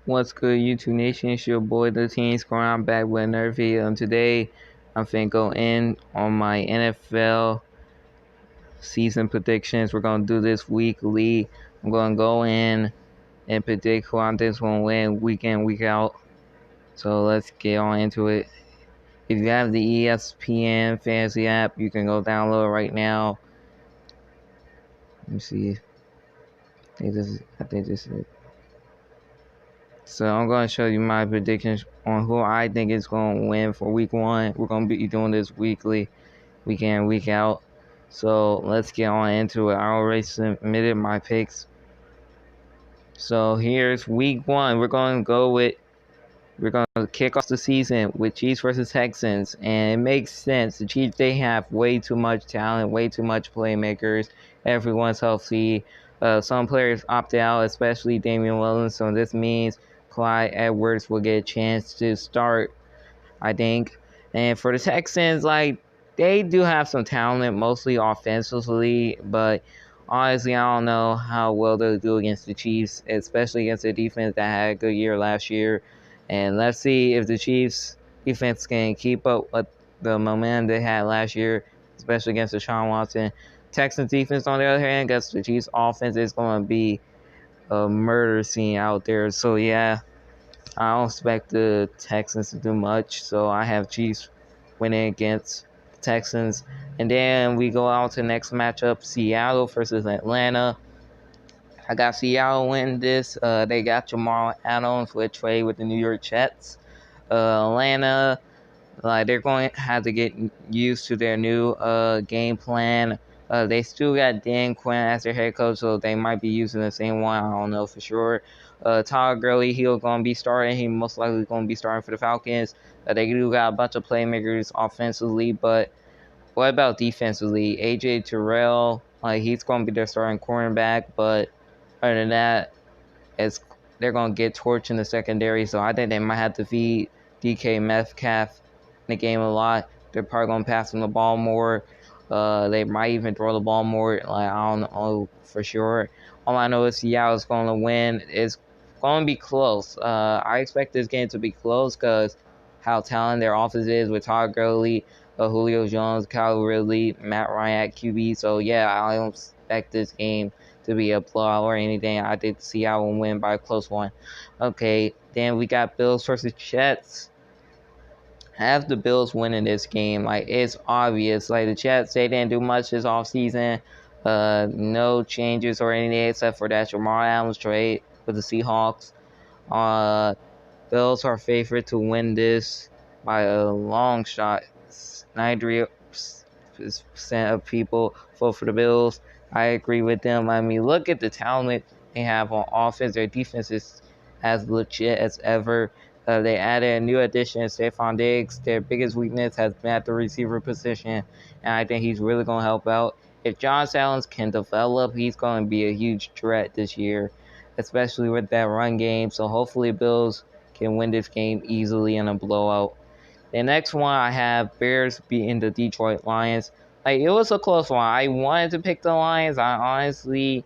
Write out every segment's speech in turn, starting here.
What's good, YouTube Nation? It's your boy, the Teen Scoring. I'm back with another video. And today, I'm finna go in on my NFL season predictions. We're gonna do this weekly. I'm gonna go in and predict who I think's gonna win week in, week out. So let's get on into it. If you have the ESPN Fantasy app, you can go download it right now. Let me see. I think this is it. So I'm going to show you my predictions on who I think is going to win for week one. We're going to be doing this weekly, week in, week out. So let's get on into it. I already submitted my picks. So here's week one. We're going to kick off the season with Chiefs versus Texans. And it makes sense. The Chiefs, they have way too much talent, way too much playmakers. Everyone's healthy. Some players opted out, especially Damian Williams. So this means Clyde Edwards will get a chance to start, I think. And for the Texans, they do have some talent, mostly offensively, but honestly, I don't know how well they'll do against the Chiefs, especially against a defense that had a good year last year. And let's see if the Chiefs defense can keep up with the momentum they had last year, especially against Deshaun Watson. Texans defense, on the other hand, against the Chiefs offense, is going to be a murder scene out there. So yeah, I don't expect the Texans to do much. So I have Chiefs winning against the Texans. And then we go out to the next matchup, Seattle versus Atlanta. I got Seattle win this. They got Jamal Adams with trade with the New York Jets. Atlanta, they're going to have to get used to their new game plan. They still got Dan Quinn as their head coach, so they might be using the same one. I don't know for sure. Todd Gurley, he's going to be starting. He most likely going to be starting for the Falcons. They do got a bunch of playmakers offensively, but what about defensively? AJ Terrell, he's going to be their starting cornerback, but other than that, they're going to get torched in the secondary, so I think they might have to feed DK Metcalf in the game a lot. They're probably going to pass him the ball more. They might even throw the ball more. I don't know for sure. All I know is Seattle's going to win. It's going to be close. I expect this game to be close because how talented their offense is with Todd Gurley, Julio Jones, Kyle Ridley, Matt Ryan at QB. So yeah, I don't expect this game to be a blowout or anything. I did see I will win by a close one. Okay, then we got Bills versus Jets. Have the Bills winning this game. It's obvious. The Jets, they didn't do much this offseason. No changes or anything except for that Jamal Adams trade with the Seahawks. Bills are favored to win this by a long shot. 93% of people vote for the Bills. I agree with them. I mean, look at the talent they have on offense. Their defense is as legit as ever. They added a new addition, Stephon Diggs. Their biggest weakness has been at the receiver position, and I think he's really going to help out. If Josh Allen can develop, he's going to be a huge threat this year, especially with that run game. So hopefully Bills can win this game easily in a blowout. The next one I have Bears beating the Detroit Lions. It was a close one. I wanted to pick the Lions. I honestly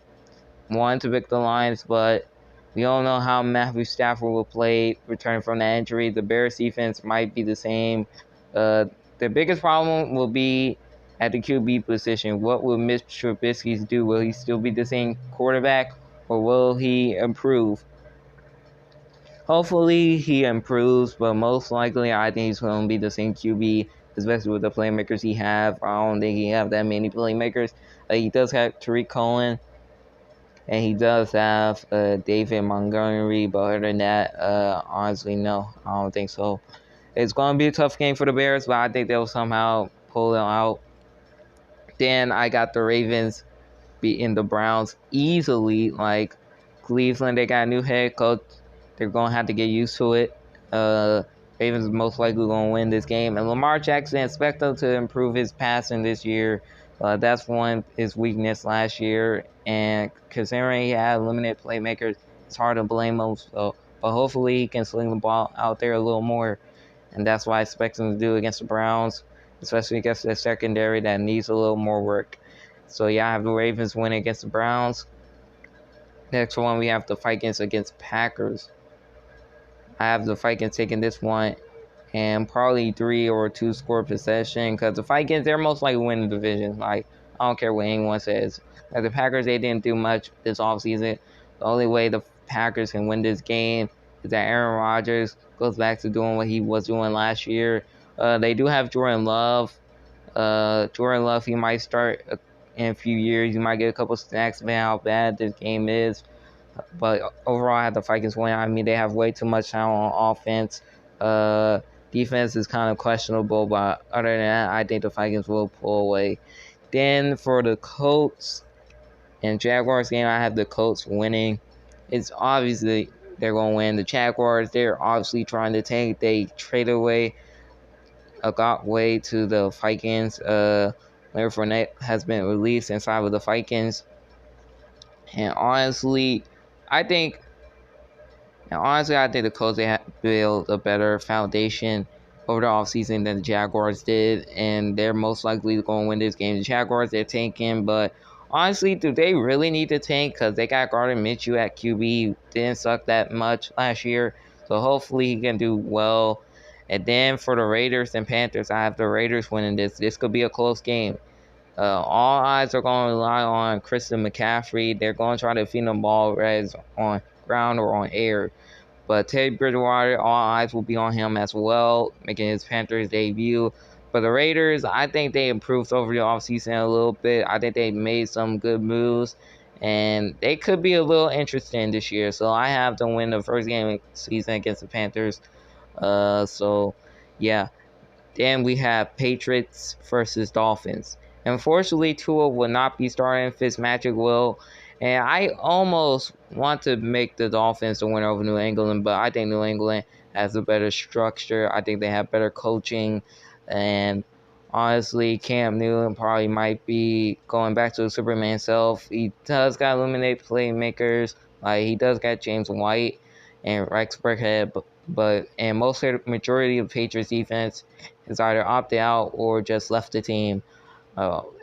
wanted to pick the Lions, but we all know how Matthew Stafford will play returning from that injury. The Bears defense might be the same. The biggest problem will be at the QB position. What will Mitch Trubisky do? Will he still be the same quarterback, or will he improve? Hopefully he improves, but most likely I think he's going to be the same QB, especially with the playmakers he have. I don't think he have that many playmakers. He does have Tariq Cohen, and he does have David Montgomery, but other than that, honestly, no, I don't think so. It's going to be a tough game for the Bears, but I think they'll somehow pull them out. Then I got the Ravens beating the Browns easily. Cleveland, they got a new head coach. They're going to have to get used to it. Ravens most likely going to win this game. And Lamar Jackson, expect him to improve his passing this year. That's one his weakness last year. And considering he had limited playmakers, it's hard to blame him. But hopefully he can sling the ball out there a little more. And that's what I expect him to do against the Browns, especially against the secondary that needs a little more work. So yeah, I have the Ravens winning against the Browns. Next one, we have the Vikings against Packers. I have the Vikings taking this one and probably 3 or 2 score possession because the Vikings, they're most likely winning the division. Like, I don't care what anyone says. Like, the Packers, they didn't do much this offseason. The only way the Packers can win this game is that Aaron Rodgers goes back to doing what he was doing last year. They do have Jordan Love. Jordan Love, he might start in a few years. He might get a couple snacks about how bad this game is. But overall, I have the Vikings win. I mean, they have way too much talent on offense. Defense is kind of questionable, but other than that, I think the Vikings will pull away. Then for the Colts and Jaguars game, I have the Colts winning. It's obviously they're going to win. The Jaguars, they're obviously trying to tank. They trade away got way to the Vikings. Leonard Fournette has been released inside of the Vikings. And honestly, I think I think the Colts, they have built a better foundation over the offseason than the Jaguars did, and they're most likely going to win this game. The Jaguars, they're tanking, but honestly, do they really need to tank? Because they got Gardner Minshew at QB, didn't suck that much last year, so hopefully he can do well. And then for the Raiders and Panthers, I have the Raiders winning this. This could be a close game. All eyes are going to rely on Christian McCaffrey. They're going to try to feed the ball, whether it's on ground or on air. But Teddy Bridgewater, all eyes will be on him as well, making his Panthers debut. For the Raiders, I think they improved over the offseason a little bit. I think they made some good moves, and they could be a little interesting this year. So I have them win the first game of the season against the Panthers. So, yeah. Then we have Patriots versus Dolphins. Unfortunately, Tua will not be starting. Fitzmagic will. And I almost want to make the Dolphins the winner over New England, but I think New England has a better structure. I think they have better coaching. And honestly, Cam Newton probably might be going back to the Superman self. He does got to eliminate playmakers. Like, he does got James White and Rex Burkhead, and most of the majority of Patriots defense is either opted out or just left the team.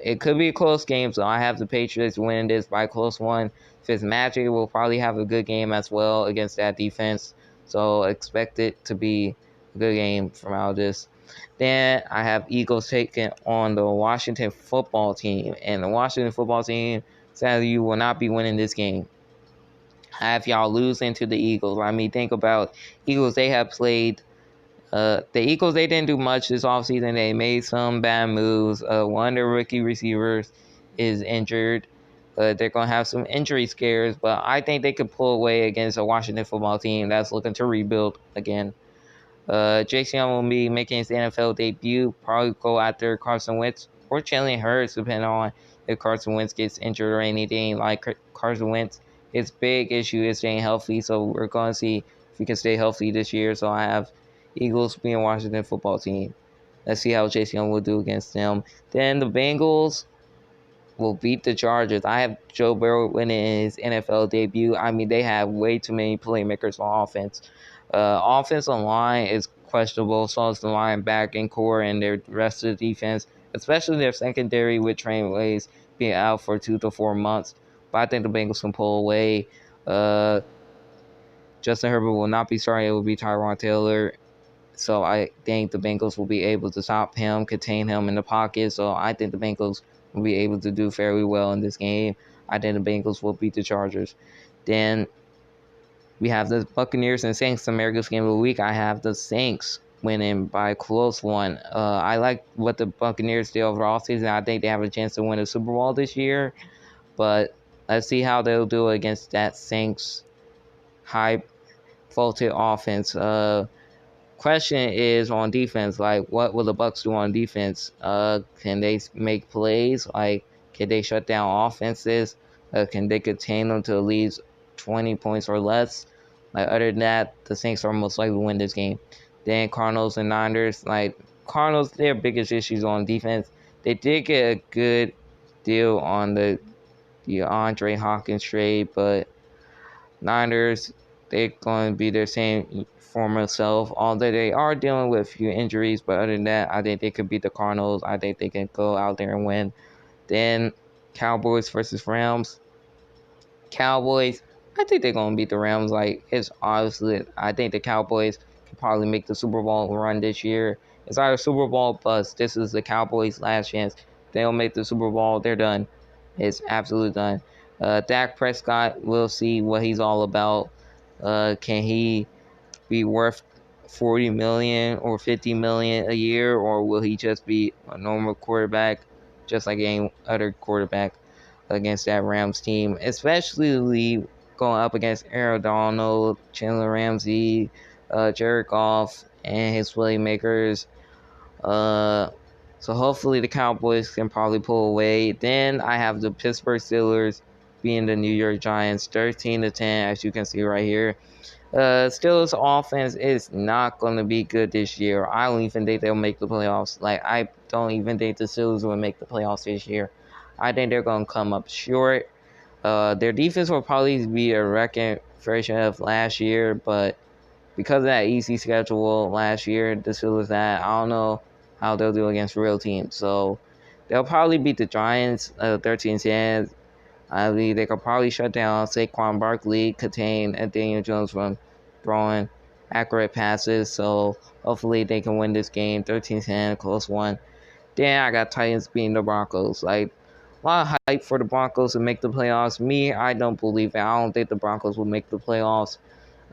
It could be a close game, so I have the Patriots winning this by a close one. Fitzmagic will probably have a good game as well against that defense, so expect it to be a good game from out of this. Then I have Eagles taking on the Washington football team, and the Washington football team, sadly, you will not be winning this game. I have y'all losing to the Eagles. I mean, think about Eagles. They have played. The Eagles, they didn't do much this offseason. They made some bad moves. One of their rookie receivers is injured. They're going to have some injury scares, but I think they could pull away against a Washington football team that's looking to rebuild again. Jason Young will be making his NFL debut. Probably go after Carson Wentz or Jalen Hurts, depending on if Carson Wentz gets injured or anything. Like Carson Wentz, his big issue is staying healthy, so we're going to see if he can stay healthy this year. So I have Eagles being Washington football team. Let's see how Jason Young will do against them. Then the Bengals will beat the Chargers. I have Joe Burrow winning his NFL debut. I mean, they have way too many playmakers on offense. Offensive line is questionable, so is the linebacking core and their rest of the defense, especially their secondary with Trey Waynes being out for 2 to 4 months. But I think the Bengals can pull away. Justin Herbert will not be starting. It will be Tyrod Taylor. So I think the Bengals will be able to stop him, contain him in the pocket. So I think the Bengals will be able to do fairly well in this game. I think the Bengals will beat the Chargers. Then we have the Buccaneers and Saints, America's Game of the Week. I have the Saints winning by a close one. I like what the Buccaneers did overall season. I think they have a chance to win a Super Bowl this year. But let's see how they'll do against that Saints high-voltage offense. Question is on defense, like what will the Bucs do on defense? Can they make plays? Like, can they shut down offenses? Can they contain them to at least 20 points or less? Like, other than that, the Saints are most likely to win this game. Then Cardinals and Niners, like Cardinals, their biggest issues on defense. They did get a good deal on the Andre Hopkins trade, but Niners, they're going to be their same former self, although they are dealing with a few injuries. But other than that, I think they could beat the Cardinals. I think they can go out there and win. Then Cowboys versus Rams. Cowboys, I think they're gonna beat the Rams. Like, it's obviously, I think the Cowboys can probably make the Super Bowl run this year. It's either Super Bowl bust. This is the Cowboys' last chance. If they don't make the Super Bowl, they're done. It's absolutely done. Dak Prescott, we'll see what he's all about. Can he be worth 40 million or 50 million a year, or will he just be a normal quarterback, just like any other quarterback against that Rams team, especially going up against Aaron Donald, Chandler Ramsey, Jared Goff, and his playmakers. Uh, so hopefully the Cowboys can probably pull away. Then I have the Pittsburgh Steelers being the New York Giants, 13-10, as you can see right here. Steelers offense is not going to be good this year. I don't even think they'll make the playoffs. Like, I don't even think the Steelers will make the playoffs this year. I think they're going to come up short. Their defense will probably be a record version of last year, but because of that easy schedule last year, the Steelers had, I don't know how they'll do against real teams. So they'll probably beat the Giants 13-10. I believe they could probably shut down Saquon Barkley, contain Daniel Jones from throwing accurate passes. So hopefully they can win this game 13-10, close one. Then I got Titans beating the Broncos. Like, a lot of hype for the Broncos to make the playoffs. Me, I don't believe it. I don't think the Broncos will make the playoffs.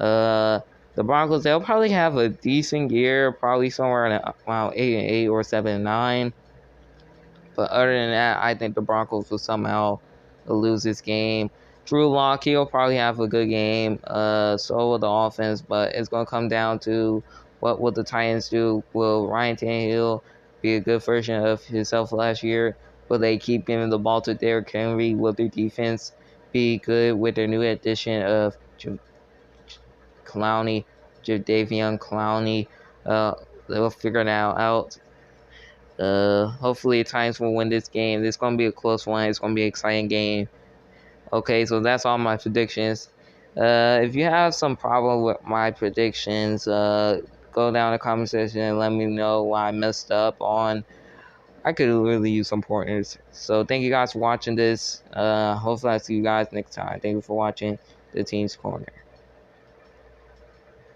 Uh, the Broncos, they'll probably have a decent year, probably somewhere around 8-8 or 7-9. But other than that, I think the Broncos will somehow lose this game. Drew Lock, he'll probably have a good game. So will the offense, but it's going to come down to what will the Titans do. Will Ryan Tannehill be a good version of himself last year? Will they keep giving the ball to Derrick Henry? Will their defense be good with their new addition of Clowney, Jadavion Clowney? They'll figure that out. Hopefully the Titans will win this game. This is going to be a close one. It's going to be an exciting game. Okay, so that's all my predictions. If you have some problem with my predictions, go down in the comment section and let me know what I messed up on. I could really use some pointers. So thank you guys for watching this. Hopefully I see you guys next time. Thank you for watching the Team's Corner.